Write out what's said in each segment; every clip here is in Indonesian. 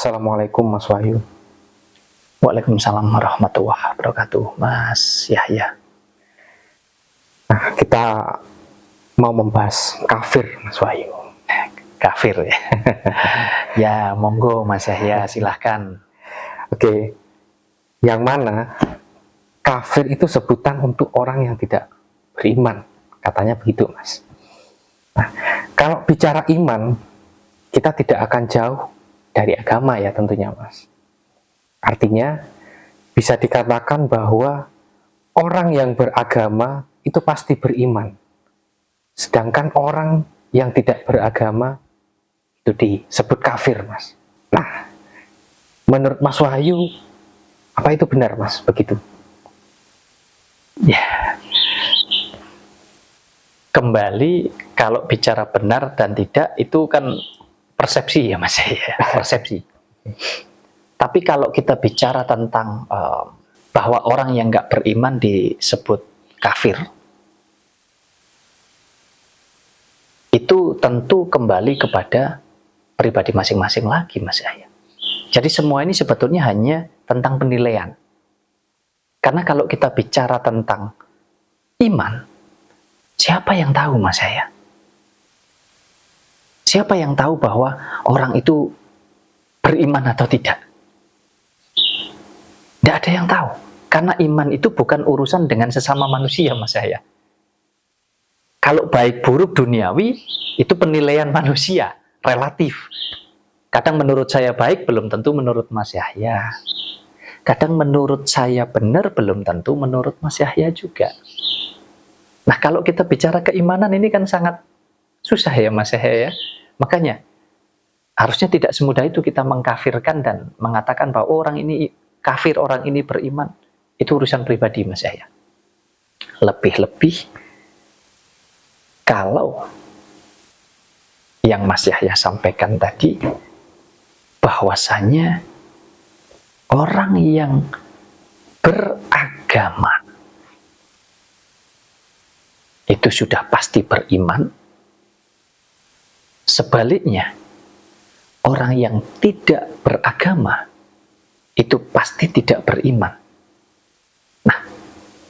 Assalamualaikum Mas Wahyu. Waalaikumsalam warahmatullahi wabarakatuh, Mas Yahya. Nah, kita mau membahas kafir, Mas Wahyu. Kafir ya? Ya, monggo Mas Yahya, silahkan. Oke, yang mana kafir itu sebutan untuk orang yang tidak beriman, katanya begitu, Mas. Nah, kalau bicara iman, kita tidak akan jauh dari agama ya tentunya, Mas. Artinya bisa dikatakan bahwa orang yang beragama itu pasti beriman, sedangkan orang yang tidak beragama itu disebut kafir, Mas. Nah, menurut Mas Wahyu, apa itu benar, Mas, begitu? Ya, kembali kalau bicara benar dan tidak itu kan persepsi ya Mas ya, persepsi. Tapi kalau kita bicara tentang bahwa orang yang nggak beriman disebut kafir, itu tentu kembali kepada pribadi masing-masing lagi, Mas Yahya. Jadi semua ini sebetulnya hanya tentang penilaian. Karena kalau kita bicara tentang iman, siapa yang tahu, Mas Yahya? Siapa yang tahu bahwa orang itu beriman atau tidak? Tidak ada yang tahu. Karena iman itu bukan urusan dengan sesama manusia, Mas Yahya. Kalau baik buruk duniawi, itu penilaian manusia, relatif. Kadang menurut saya baik, belum tentu menurut Mas Yahya. Kadang menurut saya benar, belum tentu menurut Mas Yahya juga. Nah, kalau kita bicara keimanan ini kan sangat susah ya Mas Yahya ya. Makanya, harusnya tidak semudah itu kita mengkafirkan dan mengatakan bahwa orang ini kafir, orang ini beriman. Itu urusan pribadi Mas Yahya. Lebih-lebih, kalau yang Mas Yahya sampaikan tadi, bahwasanya orang yang beragama itu sudah pasti beriman. Sebaliknya, orang yang tidak beragama itu pasti tidak beriman. Nah,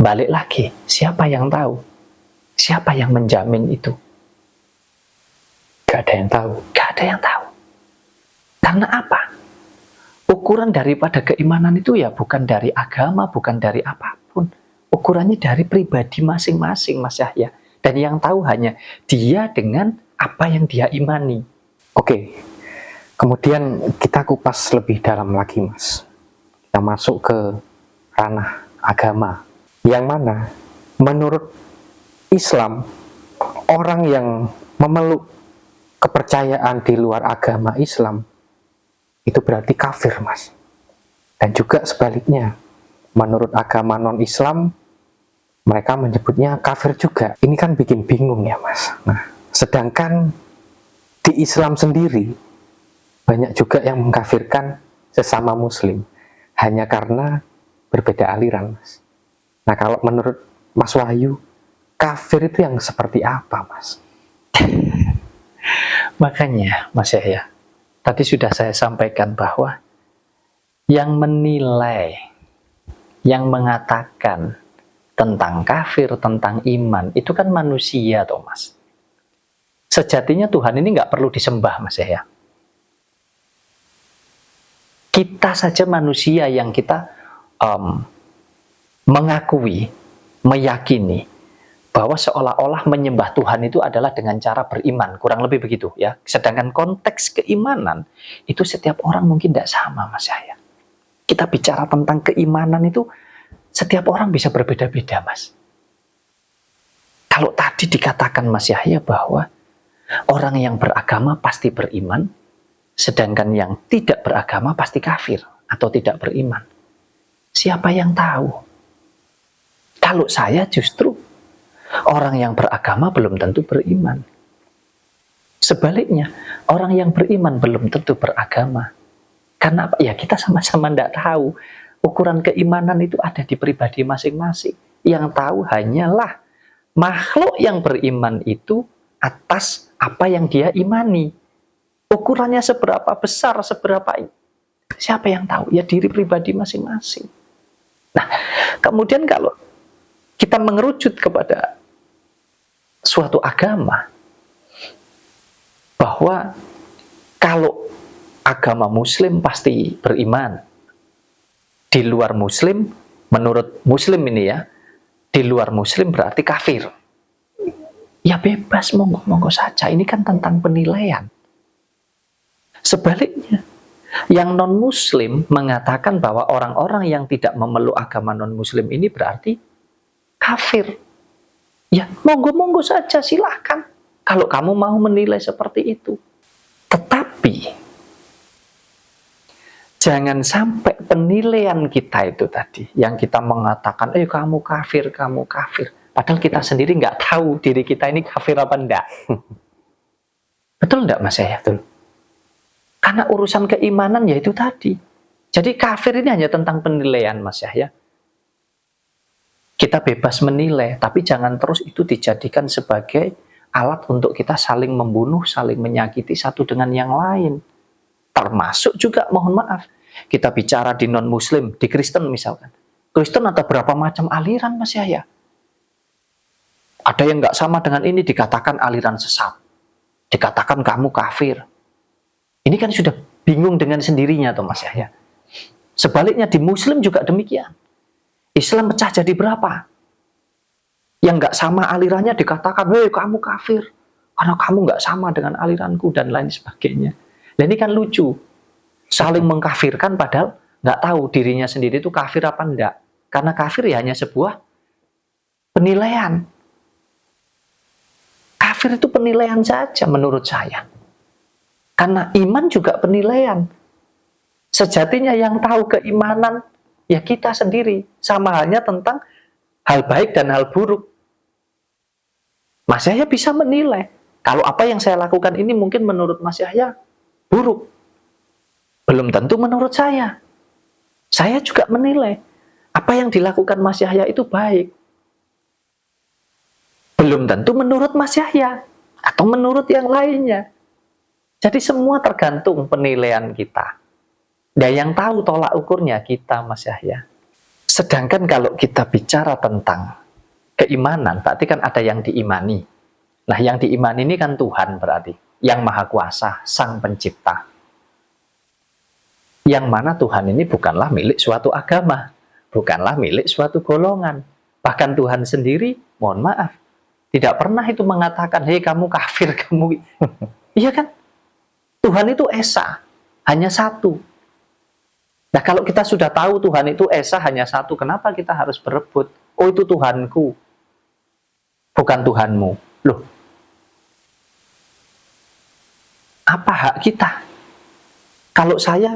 balik lagi, siapa yang tahu? Siapa yang menjamin itu? Gak ada yang tahu. Gak ada yang tahu. Karena apa? Ukuran daripada keimanan itu ya bukan dari agama, bukan dari apapun. Ukurannya dari pribadi masing-masing, Mas Yahya. Dan yang tahu hanya dia dengan apa yang dia imani. Oke, kemudian kita kupas lebih dalam lagi, Mas. Kita masuk ke ranah agama. Yang mana, menurut Islam, orang yang memeluk kepercayaan di luar agama Islam, itu berarti kafir, Mas. Dan juga sebaliknya, menurut agama non-Islam, mereka menyebutnya kafir juga. Ini kan bikin bingung ya, Mas. Nah, sedangkan di Islam sendiri, banyak juga yang mengkafirkan sesama Muslim, hanya karena berbeda aliran, Mas. Nah, kalau menurut Mas Wahyu, kafir itu yang seperti apa, Mas? Makanya, Mas Yahya, tadi sudah saya sampaikan bahwa yang menilai, yang mengatakan tentang kafir, tentang iman, itu kan manusia, toh Mas. Sejatinya Tuhan ini nggak perlu disembah, Mas Yahya. Kita saja manusia yang kita mengakui, meyakini bahwa seolah-olah menyembah Tuhan itu adalah dengan cara beriman, kurang lebih begitu ya. Sedangkan konteks keimanan itu setiap orang mungkin tidak sama, Mas Yahya. Kita bicara tentang keimanan itu setiap orang bisa berbeda-beda, Mas. Kalau tadi dikatakan Mas Yahya bahwa orang yang beragama pasti beriman, sedangkan yang tidak beragama pasti kafir atau tidak beriman. Siapa yang tahu? Kalau saya justru orang yang beragama belum tentu beriman. Sebaliknya, orang yang beriman belum tentu beragama. Karena apa? Ya kita sama-sama tidak tahu. Ukuran keimanan itu ada di pribadi masing-masing. Yang tahu hanyalah makhluk yang beriman itu atas apa yang dia imani. Ukurannya seberapa besar, seberapa Siapa yang tahu? Ya diri pribadi masing-masing. Nah, kemudian kalau kita mengerucut kepada suatu agama, bahwa kalau agama Muslim pasti beriman, di luar Muslim, menurut Muslim ini ya, di luar Muslim berarti kafir. Ya bebas, monggo-monggo saja. Ini kan tentang penilaian. Sebaliknya, yang non-Muslim mengatakan bahwa orang-orang yang tidak memeluk agama non-Muslim ini berarti kafir. Ya, monggo-monggo saja, silahkan. Kalau kamu mau menilai seperti itu. Tetapi, jangan sampai penilaian kita itu tadi, yang kita mengatakan, kamu kafir, kamu kafir. Padahal kita sendiri nggak tahu diri kita ini kafir apa enggak. Betul enggak Mas Yahya? Betul. Karena urusan keimanan ya itu tadi. Jadi kafir ini hanya tentang penilaian Mas Yahya. Kita bebas menilai, tapi jangan terus itu dijadikan sebagai alat untuk kita saling membunuh, saling menyakiti satu dengan yang lain. Termasuk juga, mohon maaf, kita bicara di non-Muslim, di Kristen misalkan. Kristen ada berapa macam aliran Mas Yahya? Ada yang nggak sama dengan ini dikatakan aliran sesat. Dikatakan kamu kafir. Ini kan sudah bingung dengan sendirinya tuh Mas Yahya. Sebaliknya di Muslim juga demikian. Islam pecah jadi berapa? Yang nggak sama alirannya dikatakan, kamu kafir. Karena kamu nggak sama dengan aliranku dan lain sebagainya. Dan ini kan lucu. Saling mengkafirkan padahal nggak tahu dirinya sendiri itu kafir apa enggak. Karena kafir ya hanya sebuah penilaian. Kafir itu penilaian saja menurut saya. Karena iman juga penilaian. Sejatinya yang tahu keimanan ya kita sendiri. Sama halnya tentang hal baik dan hal buruk. Mas Yahya bisa menilai. Kalau apa yang saya lakukan ini mungkin menurut Mas Yahya buruk. Belum tentu menurut saya. Saya juga menilai. Apa yang dilakukan Mas Yahya itu baik. Belum tentu menurut Mas Yahya. Atau menurut yang lainnya. Jadi semua tergantung penilaian kita. Dan yang tahu tolak ukurnya kita Mas Yahya. Sedangkan kalau kita bicara tentang keimanan, berarti kan ada yang diimani. Nah yang diimani ini kan Tuhan berarti. Yang Maha Kuasa, Sang Pencipta. Yang mana Tuhan ini bukanlah milik suatu agama. Bukanlah milik suatu golongan. Bahkan Tuhan sendiri, mohon maaf, tidak pernah itu mengatakan, hei kamu kafir, kamu... Iya kan? Tuhan itu Esa, hanya satu. Nah kalau kita sudah tahu Tuhan itu Esa, hanya satu, kenapa kita harus berebut? Oh itu Tuhanku, bukan Tuhanmu. Loh, apa hak kita? Kalau saya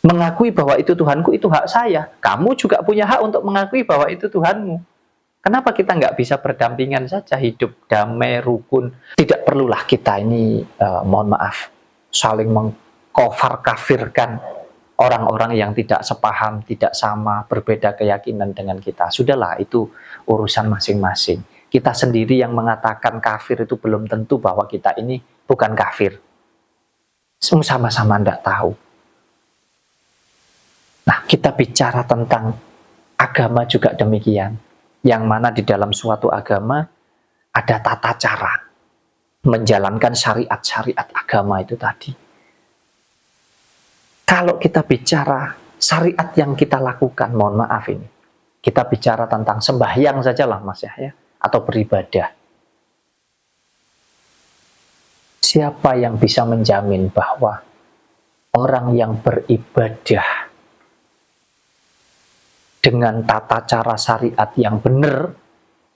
mengakui bahwa itu Tuhanku, itu hak saya. Kamu juga punya hak untuk mengakui bahwa itu Tuhanmu. Kenapa kita nggak bisa berdampingan saja, hidup damai, rukun? Tidak perlulah kita ini, mohon maaf, saling mengkafir-kafirkan orang-orang yang tidak sepaham, tidak sama, berbeda keyakinan dengan kita. Sudahlah, itu urusan masing-masing. Kita sendiri yang mengatakan kafir itu belum tentu bahwa kita ini bukan kafir. Sama-sama tidak tahu. Nah, kita bicara tentang agama juga demikian. Yang mana di dalam suatu agama ada tata cara menjalankan syariat-syariat agama itu tadi. Kalau kita bicara syariat yang kita lakukan, mohon maaf ini, kita bicara tentang sembahyang sajalah Mas Yahya, atau beribadah. Siapa yang bisa menjamin bahwa orang yang beribadah dengan tata cara syariat yang benar,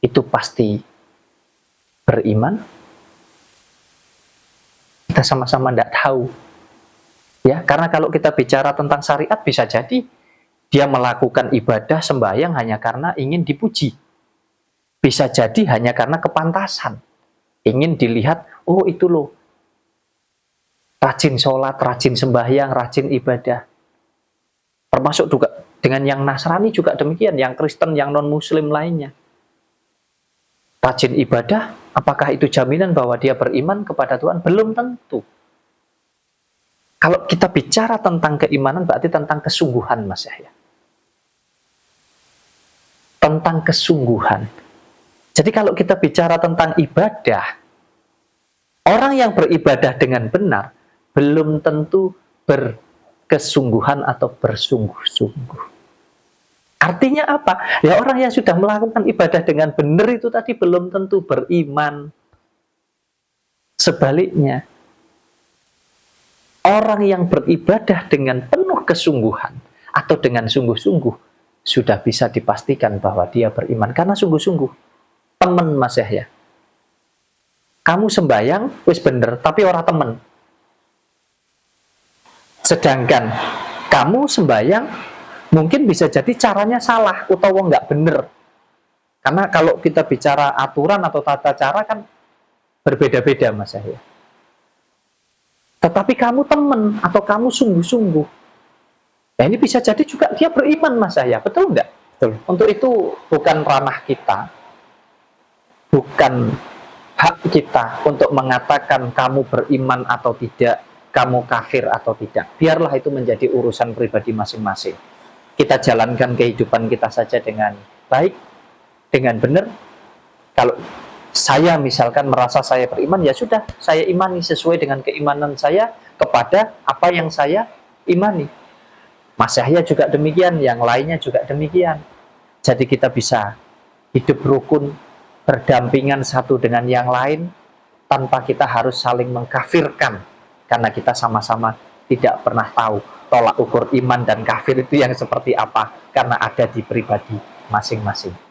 itu pasti beriman? Kita sama-sama tidak tahu. Ya, karena kalau kita bicara tentang syariat, bisa jadi dia melakukan ibadah sembahyang hanya karena ingin dipuji. Bisa jadi hanya karena kepantasan. Ingin dilihat, oh itu loh, rajin sholat, rajin sembahyang, rajin ibadah. Termasuk juga dengan yang Nasrani juga demikian, yang Kristen, yang non-Muslim lainnya. Rajin ibadah, apakah itu jaminan bahwa dia beriman kepada Tuhan? Belum tentu. Kalau kita bicara tentang keimanan berarti tentang kesungguhan, Mas Yahya. Tentang kesungguhan. Jadi kalau kita bicara tentang ibadah, orang yang beribadah dengan benar belum tentu berkesungguhan atau bersungguh-sungguh. Artinya apa? Ya orang yang sudah melakukan ibadah dengan benar itu tadi belum tentu beriman. Sebaliknya, orang yang beribadah dengan penuh kesungguhan atau dengan sungguh-sungguh sudah bisa dipastikan bahwa dia beriman karena sungguh-sungguh. Temen Mas Yahya, kamu sembayang wis bener tapi ora temen. Sedangkan kamu sembayang mungkin bisa jadi caranya salah utawa nggak bener. Karena kalau kita bicara aturan atau tata cara kan berbeda-beda Mas Yahya. Tetapi kamu temen atau kamu sungguh-sungguh. Nah ini bisa jadi juga dia beriman Mas Yahya, betul nggak? Betul. Untuk itu bukan ranah kita, bukan hak kita untuk mengatakan kamu beriman atau tidak, kamu kafir atau tidak. Biarlah itu menjadi urusan pribadi masing-masing. Kita jalankan kehidupan kita saja dengan baik, dengan benar. Kalau saya misalkan merasa saya beriman, ya sudah, saya imani sesuai dengan keimanan saya kepada apa yang saya imani. Mas Yahya juga demikian, yang lainnya juga demikian. Jadi kita bisa hidup rukun, berdampingan satu dengan yang lain, tanpa kita harus saling mengkafirkan, karena kita sama-sama tidak pernah tahu tolak ukur iman dan kafir itu yang seperti apa, karena ada di pribadi masing-masing.